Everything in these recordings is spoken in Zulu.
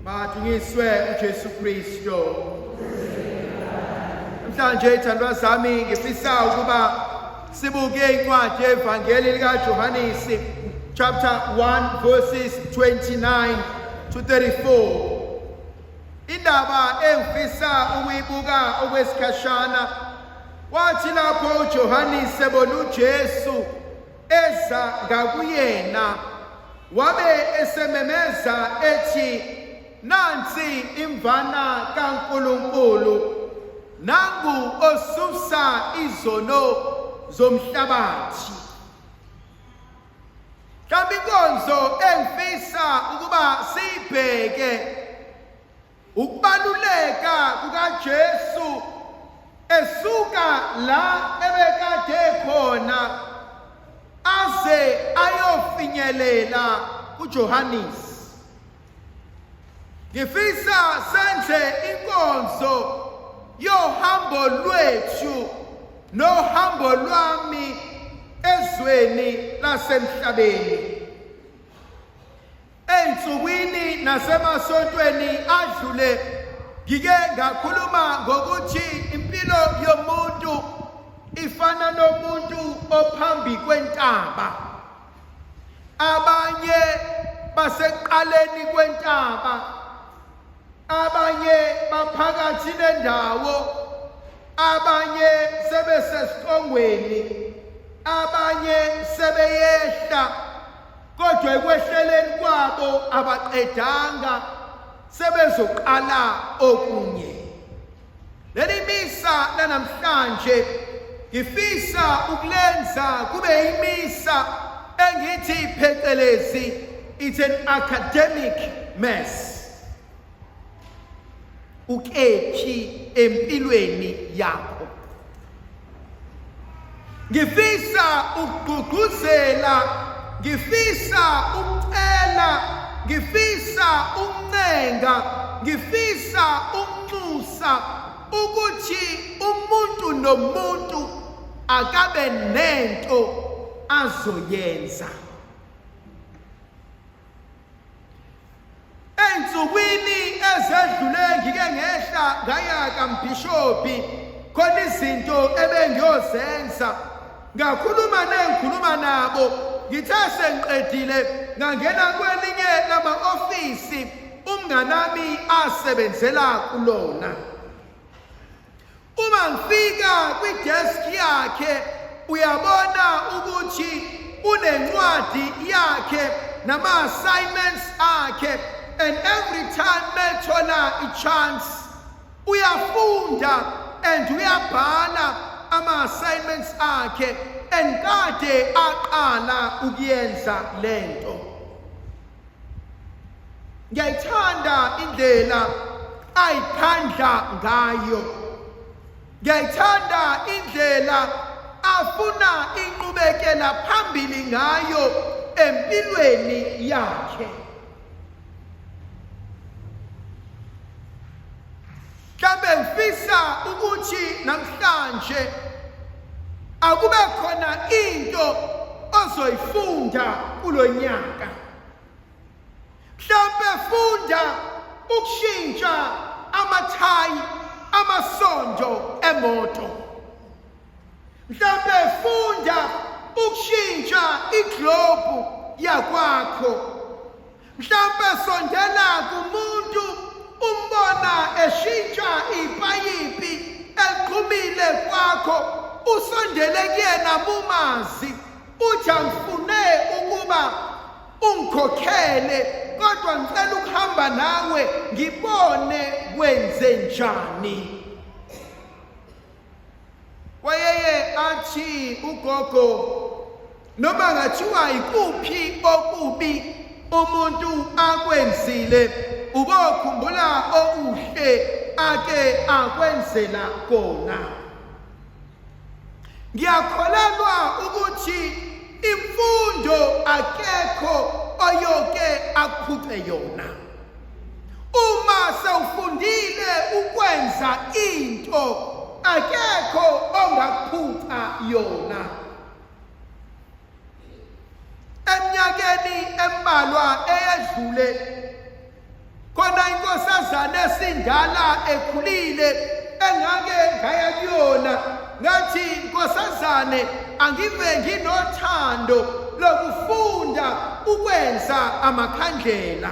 Madunyiswe uJesu Kristu. Namhlanje ithandwa zami ngifisa ukuba sibuke incwadi yevangeli likaJohannes chapter 1 verses 29 to 34. Indaba engifisa ukuyibuka okwesikhashana wathi lapho uJohannes ebona uJesu eza ngakuyena wabe esememeza ethi nansi imvana kaNkulunkulu nangu osusa izono zomhlabathi. Mhlawumbe inkonzo engifisa ukuba siyibheke ukubaluleka kukaJesu esuka la ebekade khona aze ayofinyelela kuJohannes. Ngifisa senze inkonzo yohambo lwethu nohambo lwami ezweni lasemhlabeni. Ensukwini nasemasontweni adlule ngike ngakhuluma ngokuthi impilo yomuntu ifana nomuntu ophambi kwentaba. Abanye baseqaleni kwentaba, abanye baphakathi nendawo, abanye sebesesiqongweni, abanye sebeyehla, kodwa ekwehleleni kwabo abaqedanga sebezoqala okunye. Leli misa lanamhlanje ngifisa ukulenza kube imisa engithi phecelezi it's an academic mess. Ukephi empilweni yakho. Ngifisa ukugqugquzela, ngifisa ukucela, ngifisa ukuncenga, ngifisa ukunxusa ukuthi umuntu nomuntu akabe nento azoyenza. Ensukwini ezedlule ngike ngehla ngaya kaMbishophi khona izinto ebengiyozenza, ngakhuluma nengikhuluma nabo, ngithe sengiqedile ngangena kwelinye lama-ofisi umnganami asebenzela kulona. Uma ngifika kwidesk yakhe uyabona ukuthi unencwadi yakhe nama-assignments akhe, and every time methola i-chance uyafunda and uyabhala ama-assignments akhe, and kade aqala ukuyenza lento. Ngiyayithanda indlela ayikhandla ngayo, ngiyayithanda indlela afuna inqubekela phambili ngayo empilweni yakhe. Mhlawumbe ngifisa ukuthi namhlanje akube khona into ozoyifunda kulonyaka. Mhlawumbe funda ukushintsha amathayi amasondo emoto. Mhlawumbe funda ukushintsha iglobe yakwakho. Mhlawumbe sondela kumuntu umbona eshintsha ipayipi eliqhumile kwakho, usondele kuyena mumazi uthi angifune ukuba ungikhokhele kodwa ngicela ukuhamba nawe ngibone kwenze njani. Wayeye athi ugogo noma ngathiwa ikuphi okubi umuntu akwenzile ubokhumbula okuhle ake akwenzela kona. Ngiyakholelwa ukuthi imfundo akekho oyoke akuphe yona. Uma sewufundile ukwenza into akekho ongakuphupha yona. Eminyakeni embalwa eyedlule khona inkosazana esindala ekhulile engake ngaya kuyona ngathi, nkosazane, angive nginothando lokufunda ukwenza amakhandlela.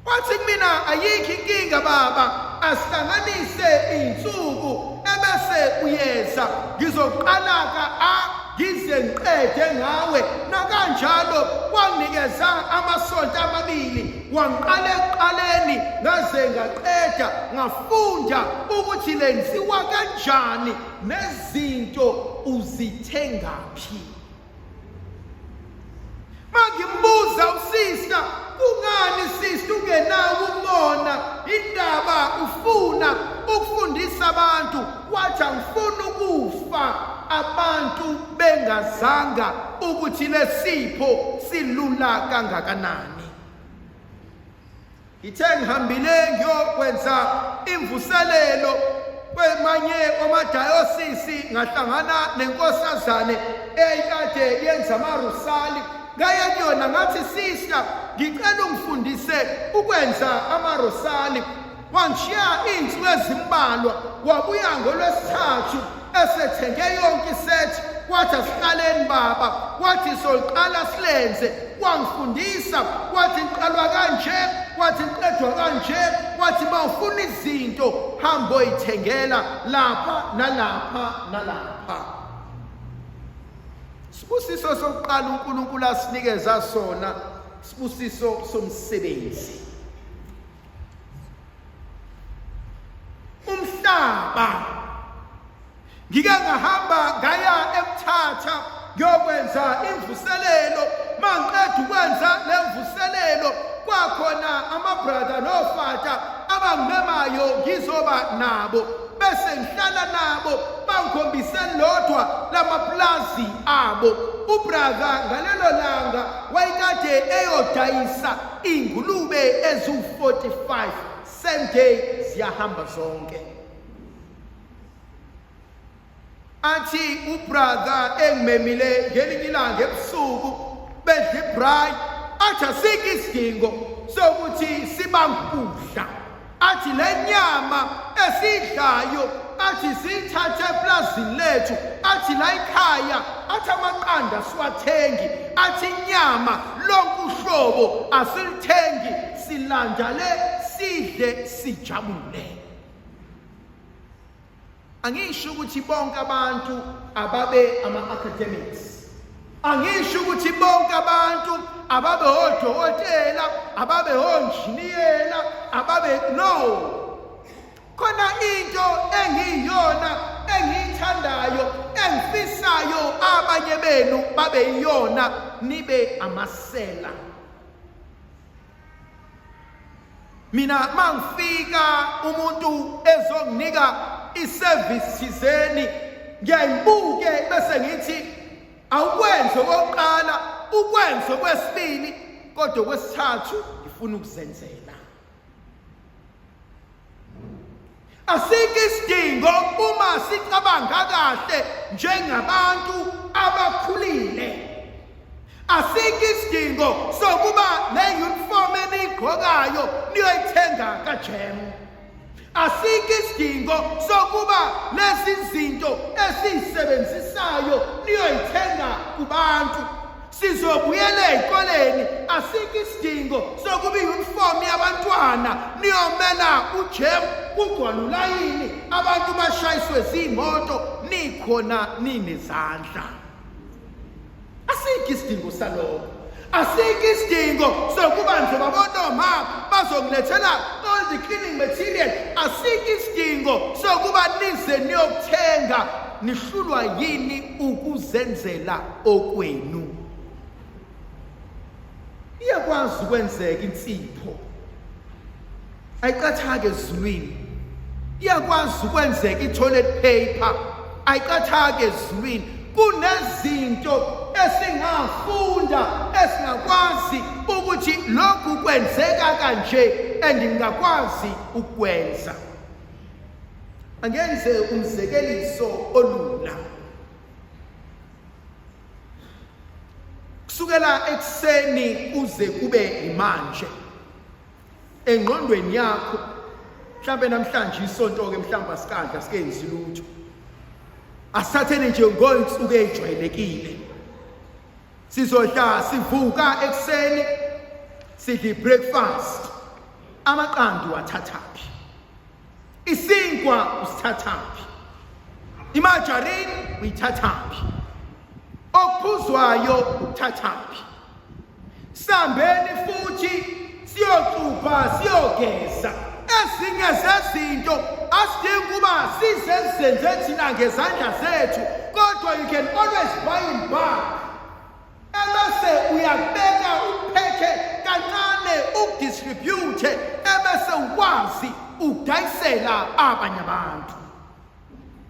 Wathi kumina, ayikho inkinga baba, asihlanganise iy'nsuku ebese uyeza, ngizoqala-ke ngize ngiqede ngawe. Nakanjalo wanginikeza amasonto amabili, wangiqala ekuqaleni ngaze ngaqeda, ngafunda ukuthi lenziwa kanjani nezinto uzithengaphi. Mangimbuza usista, kungani sista ungenawo ukubona indaba ufuna ukufundisa abantu? Wathi angifuni ukufa abantu bengazanga ukuthi lesipho silula kangakanani. Ngithe ngihambile ngiyokwenza imvuselelo kwemanye omadayosisi, ngahlangana nenkosazane eyikade yenza amarusali. Ngaya kuyona ngathi, sister, ngicela ungifundise ukwenza amarosali. Wangishiya iy'nsuku ezimbalwa, wabuya ngolwesithathu esethenge yonke isethi. Wathi asiqaleni baba, wathi soqala silenze. Wangifundisa, wathi ngiqalwa kanje, wathi ngiqedwa kanje, wathi mawufuna izinto hamba oyithengela lapha nalapha nalapha. Isibusiso sokuqala uNkulunkulu asinikeza sona, isibusiso somsebenzi. Umhlaba, ngike ngahamba ngaya eMthatha ngiyokwenza imvuselelo. Mangiqeda ukwenza le mvuselelo, kwakhona amabrother nofata abangimemayo ngizoba nabo, bese ngihlala nabo bangikhombise lodwa lamaplazi abo. Ubrother ngalelo langa wayekade eyodayisa ingulube ezu-45, same day ziyahamba zonke. Athi ubrother engimemile ngelinye ilanga ebusuku bedla ibhrayi, athi asikho isidingo sokuthi sibangukudla. Athi le nyama esidlayo, athi siyithathe eplazini lethu, athi la ekhaya, athi amaqanda siwathengi, athi inyama lonke uhlobo asilithengi, silandale sidle sijabule. Angisho ukuthi bonke abantu ababe ama-academics, angisho ukuthi bonke abantu ababe odokotela, ababe onjiniyela, ababe no. Khona into engiyiyona, engiyithandayo, engifisayo abanye benu babe yiyona, nibe amasela. Mina mangifika umuntu ezonginika iservice thizeni, ngiyayibuke bese ngithi awukwenze okokuqala, ukwenze kwesibili, kodwa kwesithathu ngifuna ukuzenzela. Asikho isidingo uma sicabanga kahle njengabantu abakhulile. Asikho isidingo sokuba ne-uniform eniyigqokayo niyoyithenga kajemu. Asikho isidingo sokuba lezi zinto esizisebenzisayo niyoyithenga kubantu. Sizobuyela ey'koleni, asikho isidingo sokuba i-uniform yabantwana niyomela ujemu kugcwala ulayini, abantu bashayiswe ziy'moto, nikhona ninezandla. Asikho isidingo salokho. Asikho isidingo sokuba nizobabona omama bazongilethela all the cleaning material. Asikho isidingo sokuba nize niyokuthenga. Nihlulwa yini ukuzenzela okwenu? Iyakwazi ukwenzeka insipho, ayicathake ezulwini. Iyakwazi ukwenzeka i-toilet paper, ayicathake ezulwini. Kunezinto esingafunda esingakwazi ukuthi lokhu kwenzeka kanje andingakwazi ukwenza. Angenze umzekeliso olula. Kusukela ekseni uze kube imanje, engqondweni yakho mhlambe namhlanje isonto ke mhlamba sikadla sikenzi lutho asathatheni nje ngoyinsuku ejwayelekile sizodla sivuka ekseni sidli breakfast amaqandu wathathaphi isinkwa usithathaphi imajarini uyithathaphi okuphuzwayo uthathaphi sambeni futhi siyoxupha siyogeza ezinye zezinto asidingi kuba sizenze thina ngezandla zethu kodwa you can always buy in bulk ebese uyabeka uphethe kancane ukudistribute ebese ukwazi ukudayisela abanye abantu.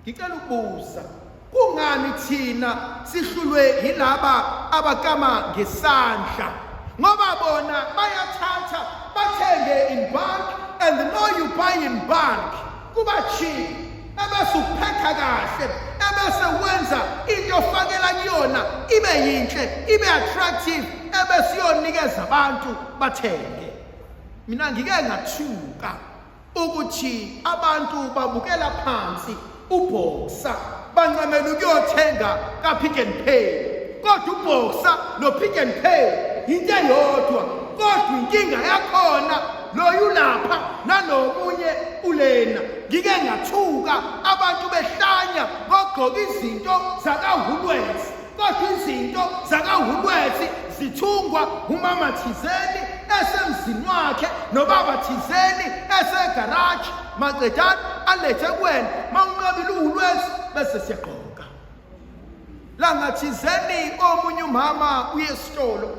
Ngicela ukubuza kungani thina sihlulwe yilaba abakama ngesandla ngoba bona bayathatha bathenge in bulk and the more you buy in bulk kuba cheap ebese uphetha kahle ebese wenza into ofakela kuyona ibe yinhle ibe attractive ebese iyonikeza abantu bathenge. Mina ngike ngathuka ukuthi abantu babukela phansi uBoxer bancamela ukuyothenga ka Pick n Pay kodwa uBoxer no Pick n Pay into eyodwa kodwa inkinga yakhona loyu lapha nanomunye ulena. Ngike ngathuka abantu behlanya ngogqoka izinto zakaHulwezi kodwa izinto zakaHulwezi zithungwa umama thizeni esemzini wakhe nobaba thizeni esegarage maqedana alethe kuwena mawunqabile uHulwezi bese siyagqoka la ngathizeni omunye umama uye esitolo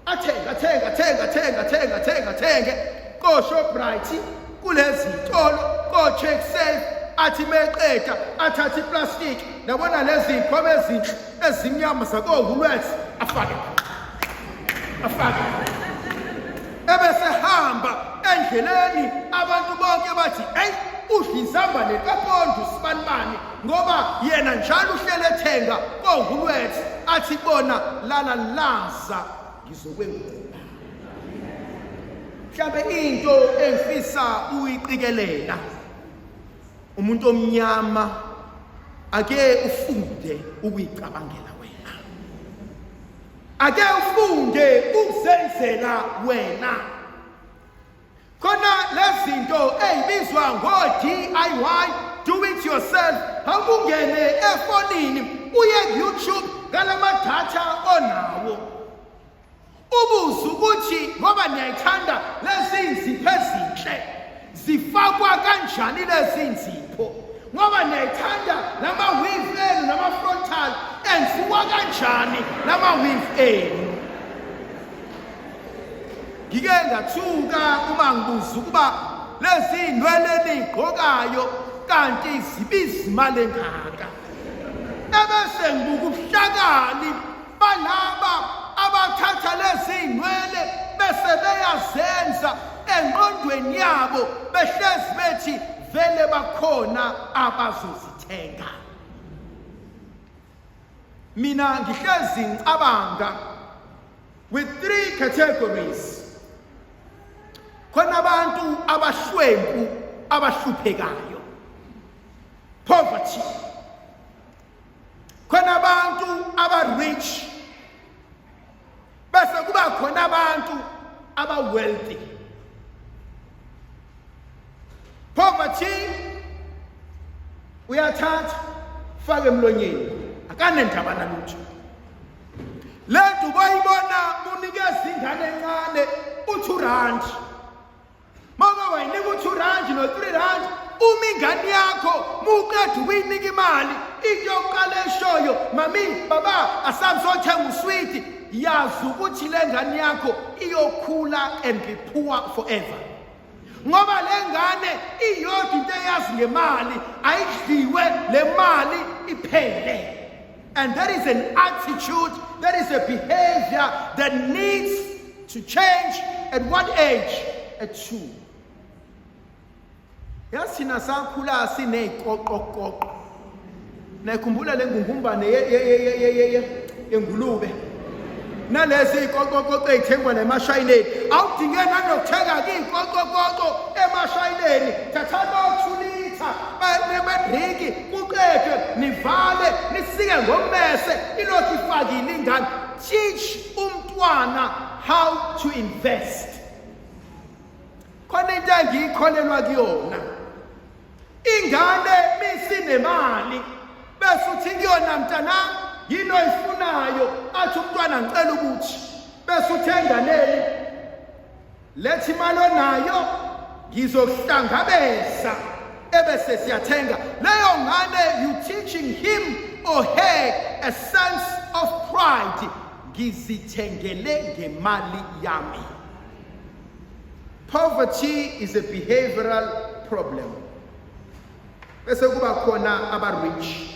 athenga ko Shoprite kulezi zitolo ko Check Safe athi meqeda athatha iplastic nabona lezi ikhome ezinhle ezimnyama zakoHulwezi afake ebese hamba endleleni abantu bonke bathi hey udlizamba lekapondo sibanibani ngoba yena njalo uhlele ethenga koHulwezi athi bona lala laza ngizokwenza. Mhlawumbe into engifisa uyiqikelela umuntu omnyama ake ufunde ukuyicabangela wena, ake ufunde ukuzenzela wena khona lezinto ezibizwa ngo-DIY do it yourself. Awungene efonini uye YouTube ngalamadatha onawo ubuze ukuthi ngoba niyayithanda lezi nzipho ezinhle zifakwa kanjani lezi nzipho, ngoba niyayithanda nama-weave enu nama-frontal enziwa kanjani nama-weave enu. Ngike ngathuka uma ngibuza ukuba lezi ndwele niyigqokayo kanti zibiza imali engaka ebese ngibuka ubuhlakani balaba abathatha lezi nwele bese beyazenza engqondweni yabo behlezi bethi vele bakhona abazozithenga. Mina ngihlezi ngicabanga with 3 categories. Khona abantu abahlwempu abahluphekayo, poverty. Khona abantu aba-rich bese kuba khona abantu aba-wealthy. Poverty uyathatha fake emlonyeni akanendaba nalutho. Lento boyibona unikeza ingane encane u2 maka wayinika u2 no3 uma ingane yakho muqeda uyinika imali into yokuqala eshoyo mami baba asamzothenga usweet, yazi ukuthi le ngane yakho iyokhula and be poor forever ngoba le ngane iyodwa into eyazi ngemali ayidliwe le mali iphele. And that is an attitude, that is a behavior that needs to change. At what age? At 2. Yasina sakhula sineyiqoqoqoqo. Nayikhumbula le ngumbane yengulube. Nalezi iqoqoqoqo ezithengwa nemashayineni. Awudingena nokuthenga ke iqoqoqo ungafakile ingane. Teach umntwana how to invest. Khona into engiyikholelwa kuyona, ingane misinemali bese uthi kuyona mntana yini oyifunayo, athi umntwana ngicela ukuthi bese uthenga leli, lethi imali onayo ngizokuhlangabeza ebese siyathenga leyo ngane. You teaching him or her a sense of pride, ngizithengele ngemali yami. Poverty is a behavioral problem. Bese kuba khona aba-rich.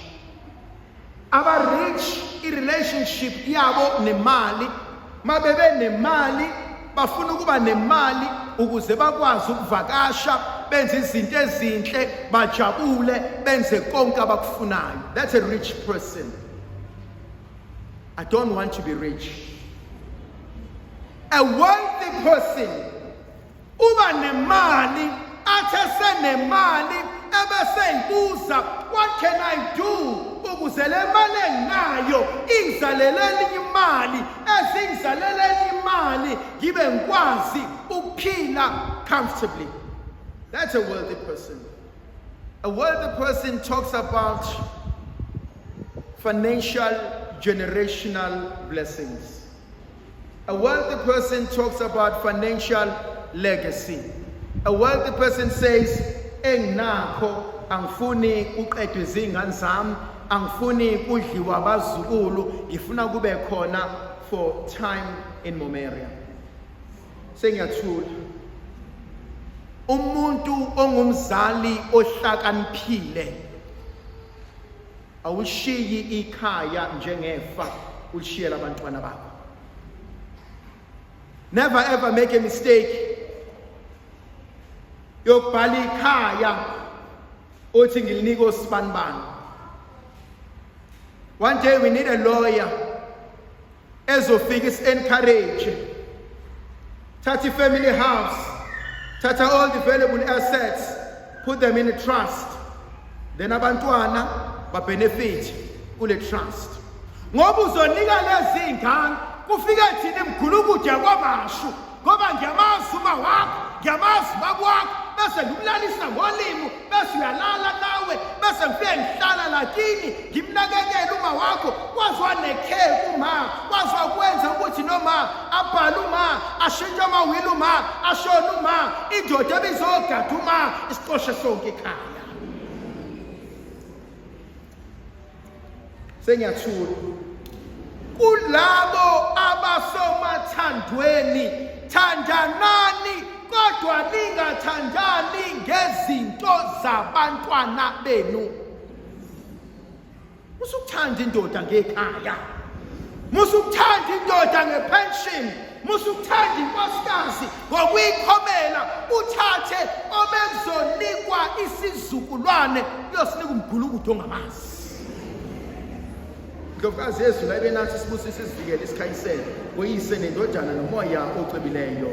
Aba-rich, i-relationship yabo nemali, mabebe nemali, bafuna ukuba nemali ukuze bakwazi ukuvakasha, benze izinto ezinhle, bajabule, benze konke abakufunayo. That's a rich person. I don't want to be rich. A wealthy person uba nemali, athe senemali ebese ibuza, what can I do ukuze le mali enginayo ingizalele enye imali, ezingizalele enye imali ngibe ngikwazi ukuphila comfortably. That's a wealthy person. A wealthy person talks about financial generational blessings. A wealthy person talks about financial legacy. A wealthy person says, enginakho angifuni uqedwe izingane zami, angifuni kudliwa abazukulu, ngifuna kube khona for time in memoria. Sengiyathula, umuntu ongumzali ohlakaniphile awushiyi ikhaya njengefa, ulishiyela abantwana bakho. Never ever make a mistake yokubhala ikhaya uthi ngilinika osibanibani. One day we need a lawyer ezofika is-encourage, thatha i-family house, thatha all the valuable assets, put them in a trust, then abantwana ba-benefit kule trust. Ngoba uzonika lezi ngane kufike thina emgulukude kwabashu, ngoba ngiyamazi uma wakho, ngiyamazi baba wakho, bese ngimlalisa ngolimo, bese uyalala nawe, bese ngifike ngihlala lakini ngimnakekela uma wakho, kwazwa nekhe kuma, kwazwa kwenza ukuthi noma abhala uma, ashintshe amawili uma, ashona uma, indoda ebizogada uma, isiqoshe sonke ekhaya. Sengiyathula, kulabo abasomathandweni, thandanani kodwa ningathandani ngezinto zabantwana benu. Musukuthanda indoda ngekhaya, musukuthanda indoda ngepension, musukuthanda inkosikazi ngokuyikhomela, uthathe obezonikwa isizukulwane uyosinika umgulukudu ongamazi. Ndlovukazi Yesu la ibenathi isibusiso isivikele isikhanyisele, uyise nendodana nomoya ocebileyo.